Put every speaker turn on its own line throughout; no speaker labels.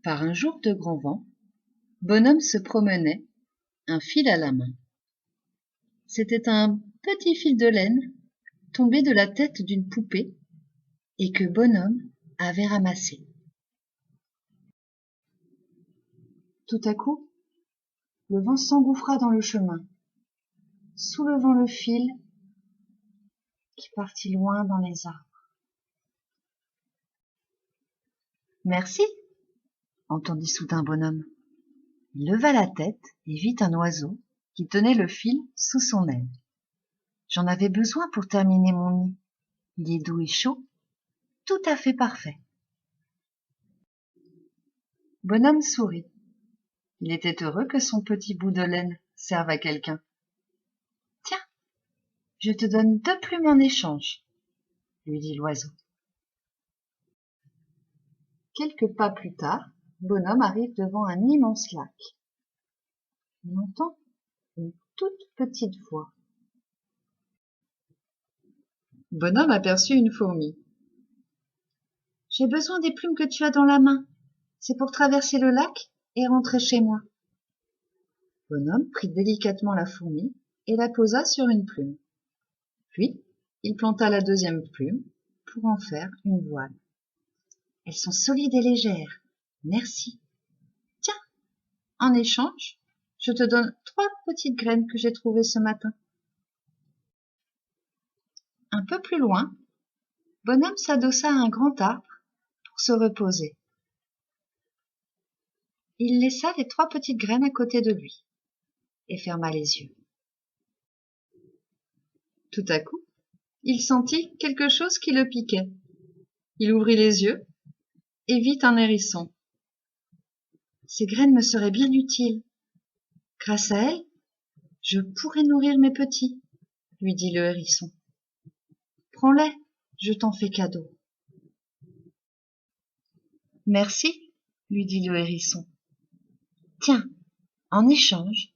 Par un jour de grand vent, Bonhomme se promenait, un fil à la main. C'était un petit fil de laine tombé de la tête d'une poupée et que Bonhomme avait ramassé. Tout à coup, le vent s'engouffra dans le chemin, soulevant le fil qui partit loin dans les arbres. Merci, entendit soudain Bonhomme. Il leva la tête et vit un oiseau qui tenait le fil sous son aile. J'en avais besoin pour terminer mon nid. Il est doux et chaud, tout à fait parfait. Bonhomme sourit. Il était heureux que son petit bout de laine serve à quelqu'un. Tiens, je te donne 2 plumes en échange, lui dit l'oiseau. Quelques pas plus tard, Bonhomme arrive devant un immense lac. On entend une toute petite voix. Bonhomme aperçut une fourmi. J'ai besoin des plumes que tu as dans la main. C'est pour traverser le lac et rentrer chez moi. Bonhomme prit délicatement la fourmi et la posa sur une plume. Puis, il planta la 2e plume pour en faire une voile. Elles sont solides et légères. Merci. Tiens, en échange, je te donne 3 petites graines que j'ai trouvées ce matin. Un peu plus loin, Bonhomme s'adossa à un grand arbre pour se reposer. Il laissa les 3 petites graines à côté de lui et ferma les yeux. Tout à coup, il sentit quelque chose qui le piquait. Il ouvrit les yeux et vit un hérisson. Ces graines me seraient bien utiles. Grâce à elles, je pourrais nourrir mes petits, lui dit le hérisson. Prends-les, je t'en fais cadeau. Merci, lui dit le hérisson. Tiens, en échange,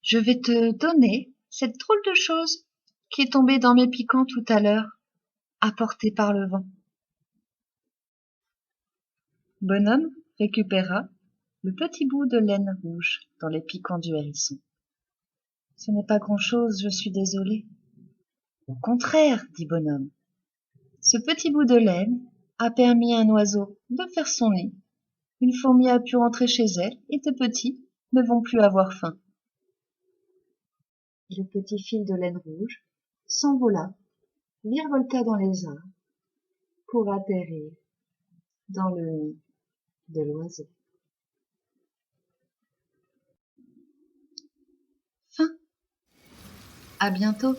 je vais te donner cette drôle de chose qui est tombée dans mes piquants tout à l'heure, apportée par le vent. Bonhomme récupéra le petit bout de laine rouge dans les piquants du hérisson. Ce n'est pas grand-chose, je suis désolé. Au contraire, dit Bonhomme. Ce petit bout de laine a permis à un oiseau de faire son nid. Une fourmi a pu rentrer chez elle et tes petits ne vont plus avoir faim. Et le petit fil de laine rouge s'envola, virevolta dans les arbres pour atterrir dans le nid de l'oiseau. Fin. À bientôt.